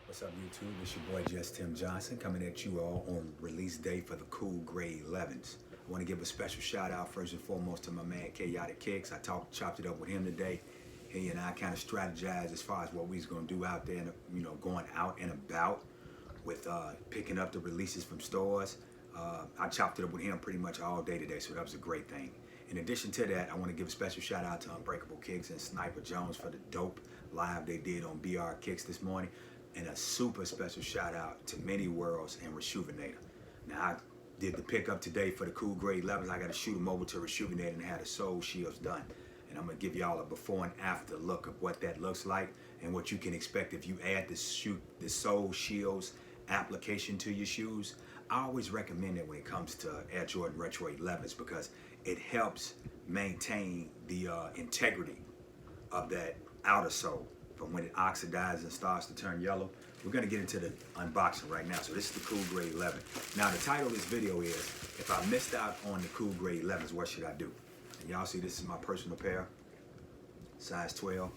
What's up, YouTube? It's your boy Just Tim Johnson coming at you all on release day for the Cool Grade 11s. I want to give a special shout out first and foremost to my man Chaotic Kicks. I chopped it up with him today. He and I kind of strategized as far as what we was gonna do out there, and going out and about with picking up the releases from stores. I chopped it up with him pretty much all day today, so that was a great thing. In addition to that, I want to give a special shout out to Unbreakable Kicks and Sniper Jones for the dope live they did on BR Kicks this morning. And a super special shout out to Many Worlds and Rejuvenator. Now, I did the pickup today for the Cool Grade 11s. I got to shoot them over to Rejuvenator and have the Soul Shields done. And I'm going to give y'all a before and after look of what that looks like and what you can expect if you add the Soul Shields application to your shoes. I always recommend it when it comes to Air Jordan Retro 11s because it helps maintain the integrity of that outer sole from when it oxidizes and starts to turn yellow. We're gonna get into the unboxing right now. So this is the Cool Grade 11. Now the title of this video is, if I missed out on the Cool Grade 11s, what should I do? And y'all see this is my personal pair, size 12.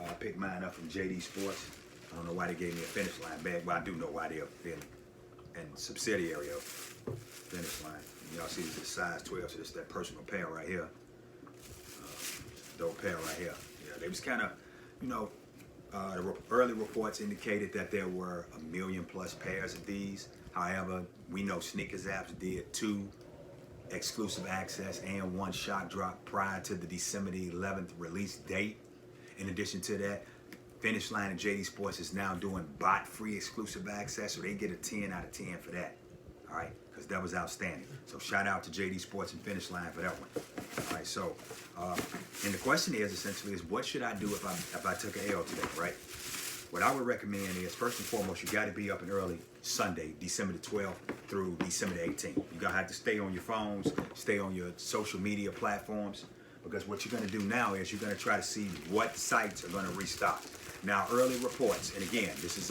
I picked mine up from JD Sports. I don't know why they gave me a Finish Line bag, but I do know why they're in subsidiary of Finish Line. And y'all see this is size 12, so this is that personal pair right here. Dope pair right here. Yeah, they was kind of, the early reports indicated that there were 1 million plus pairs of these. However, we know Sneakers Apps did 2 exclusive access and 1 shock drop prior to the December the 11th release date. In addition to that, Finish Line and JD Sports is now doing bot-free exclusive access, so they get a 10 out of 10 for that. All right, because that was outstanding. So shout out to JD Sports and Finish Line for that one. All right, so and the question is essentially what should I do if I took an L today, right? What I would recommend is first and foremost, you got to be up and early Sunday, December the 12th through December the 18th. You gotta have to stay on your phones, stay on your social media platforms, because what you're gonna do now is you're gonna try to see what sites are gonna restock. Now, early reports, and again, this is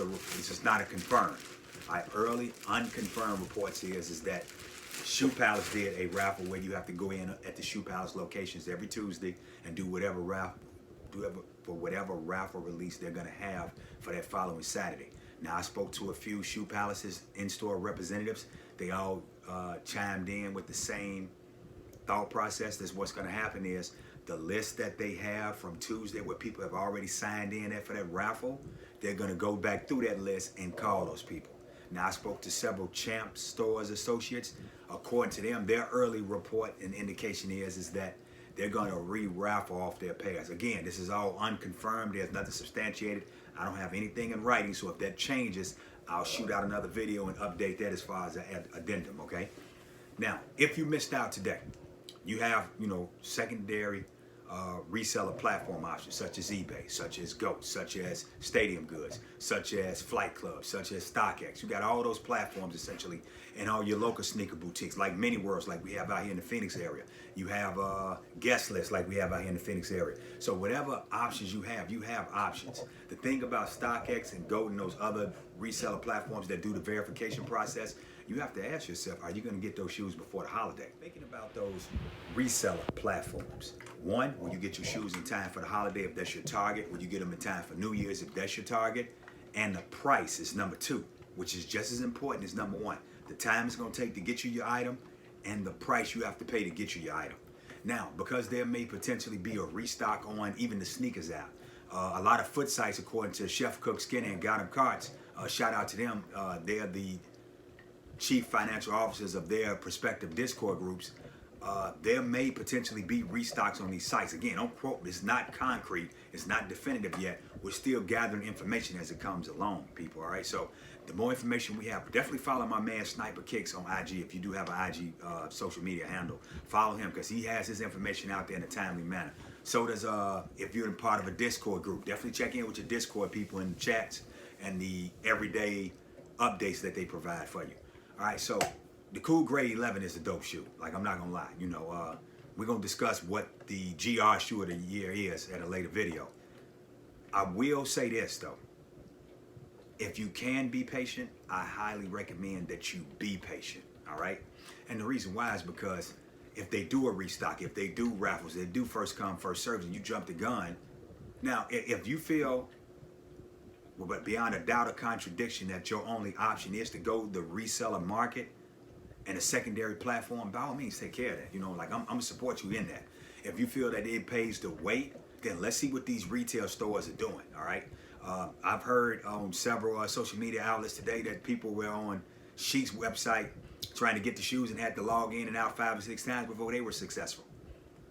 not a confirmed. Early unconfirmed reports is that Shoe Palace did a raffle where you have to go in at the Shoe Palace locations every Tuesday and do whatever raffle release they're gonna have for that following Saturday. Now, I spoke to a few Shoe Palace's in-store representatives. They all chimed in with the same thought process. That's what's gonna happen is the list that they have from Tuesday where people have already signed in for that raffle, they're gonna go back through that list and call those people. Now, I spoke to several Champs stores associates. According to them, their early report and indication is that they're going to re-raffle off their pairs. Again, this is all unconfirmed. There's nothing substantiated. I don't have anything in writing, so if that changes, I'll shoot out another video and update that as far as an addendum, okay? Now, if you missed out today, you have, secondary reseller platform options such as eBay, such as GOAT, such as Stadium Goods, such as Flight Club, such as StockX. You got all those platforms essentially in all your local sneaker boutiques, like Many Worlds, like we have out here in the Phoenix area. You have guest lists like we have out here in the Phoenix area. So whatever options you have options. The thing about StockX and GOAT and those other reseller platforms that do the verification process, you have to ask yourself, are you going to get those shoes before the holiday? Thinking about those reseller platforms. One, will you get your shoes in time for the holiday if that's your target? Will you get them in time for New Year's if that's your target? And the price is number 2, which is just as important as number 1. The time it's going to take to get you your item and the price you have to pay to get you your item. Now, because there may potentially be a restock on even the Sneakers app, a lot of foot sites, according to Chef Cook Skinny and Got 'em Carts, shout out to them. They're the chief financial officers of their respective Discord groups. There may potentially be restocks on these sites. Again, don't quote me. It's not concrete. It's not definitive yet. We're still gathering information as it comes along, people. All right. So the more information we have, definitely follow my man Sniper Kicks on IG. If you do have an IG social media handle, follow him because he has his information out there in a timely manner. So does if you're in part of a Discord group, definitely check in with your Discord people in the chats and the everyday updates that they provide for you. All right. So the Cool Grade 11 is a dope shoe. Like, I'm not gonna lie. We're gonna discuss what the GR shoe of the year is at a later video. I will say this though. If you can be patient, I highly recommend that you be patient. All right. And the reason why is because if they do a restock, if they do raffles, they do first come, first serve, and you jump the gun. Now, if you feel but beyond a doubt or contradiction that your only option is to go the reseller market and a secondary platform, by all means, take care of that. You know, like I'm gonna support you in that. If you feel that it pays to wait, then let's see what these retail stores are doing. All right. I've heard on several social media outlets today that people were on Sheik's website trying to get the shoes and had to log in and out 5 or 6 times before they were successful.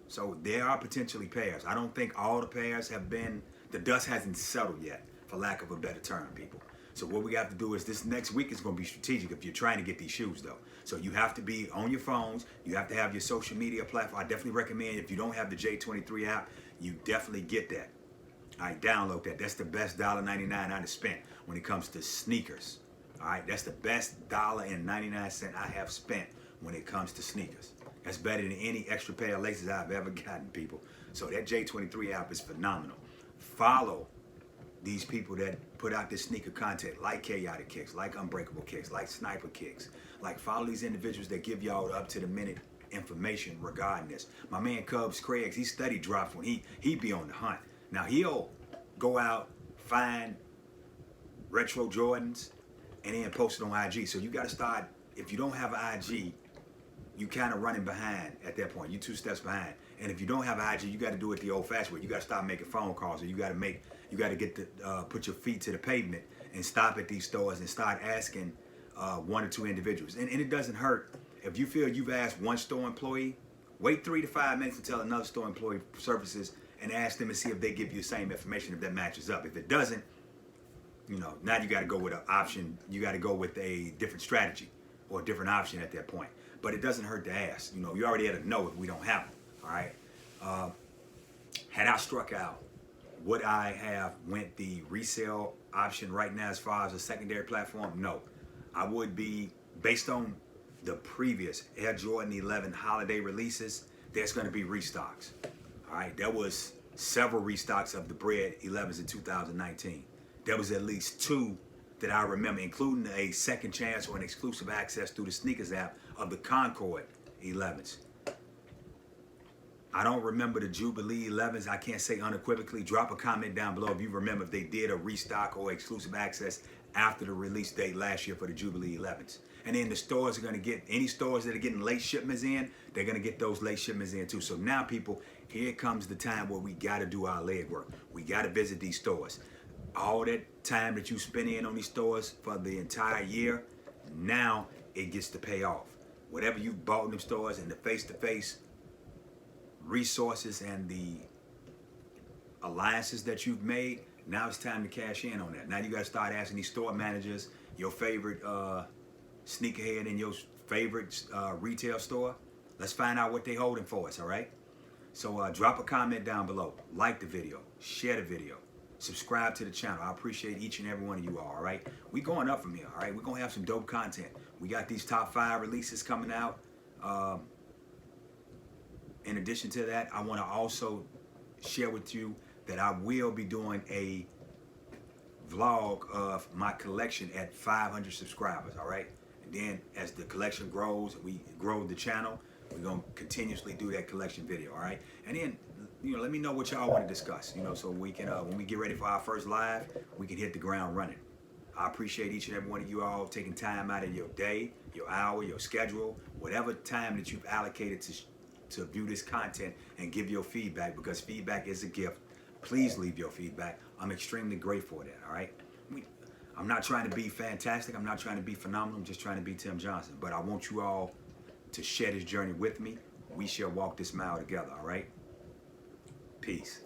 So there are potentially pairs. I don't think all the pairs have been, the dust hasn't settled yet, for lack of a better term, people. So what we have to do is this next week is going to be strategic if you're trying to get these shoes, though. So you have to be on your phones. You have to have your social media platform. I definitely recommend, if you don't have the J23 app, you definitely get that. All right, download that. That's the best $1.99 I've spent when it comes to sneakers. All right, that's the best $1.99 I have spent when it comes to sneakers. That's better than any extra pair of laces I've ever gotten, people. So that J23 app is phenomenal. Follow these people that put out this sneaker content, like Chaotic Kicks, like Unbreakable Kicks, like Sniper Kicks. Like, follow these individuals that give y'all up-to-the-minute information regarding this. My man Cubs Craigs, he steady drops when he be on the hunt. Now, he'll go out, find retro Jordans, and then post it on IG. So you got to start, if you don't have an IG, you kind of running behind at that point. You 2 steps behind. And if you don't have an IG, you got to do it the old-fashioned way. You got to start making phone calls, or you got to get the put your feet to the pavement and stop at these stores and start asking 1 or 2 individuals. And it doesn't hurt if you feel you've asked one store employee. Wait 3 to 5 minutes until another store employee surfaces and ask them and see if they give you the same information, if that matches up. If it doesn't, you know, now you got to go with an option. You got to go with a different strategy or a different option at that point. But it doesn't hurt to ask. You know, you already had to know if we don't have them. All right. Had I struck out, would I have went the resale option right now as far as a secondary platform? No. I would be, based on the previous Air Jordan 11 holiday releases, there's going to be restocks. All right. There was several restocks of the Bread 11s in 2019. There was at least 2 that I remember, including a second chance or an exclusive access through the Sneakers app of the Concord 11s. I don't remember the Jubilee 11s. I can't say unequivocally. Drop a comment down below if you remember if they did a restock or exclusive access after the release date last year for the Jubilee 11s. And then the stores are going to get, any stores that are getting late shipments in, they're going to get those late shipments in too. So now, people, here comes the time where we got to do our legwork. We got to visit these stores. All that time that you spend in on these stores for the entire year, now it gets to pay off. Whatever you bought in them stores and the face-to-face resources and the alliances that you've made, now it's time to cash in on that. Now you got to start asking these store managers, your favorite sneakerhead in your favorite retail store. Let's find out what they holding for us, all right? So drop a comment down below, like the video, share the video, subscribe to the channel. I appreciate each and every one of you all right? We going up from here, all right? We're going to have some dope content. We got these top 5 releases coming out. In addition to that, I want to also share with you that I will be doing a vlog of my collection at 500 subscribers, all right? And then as the collection grows, we grow the channel, we're going to continuously do that collection video, all right? And then, you know, let me know what y'all want to discuss, you know, so we can, when we get ready for our first live, we can hit the ground running. I appreciate each and every one of you all taking time out of your day, your hour, your schedule, whatever time that you've allocated to view this content and give your feedback, because feedback is a gift. Please leave your feedback. I'm extremely grateful for that, all right? I'm not trying to be fantastic. I'm not trying to be phenomenal. I'm just trying to be Tim Johnson. But I want you all to share this journey with me. We shall walk this mile together, all right? Peace.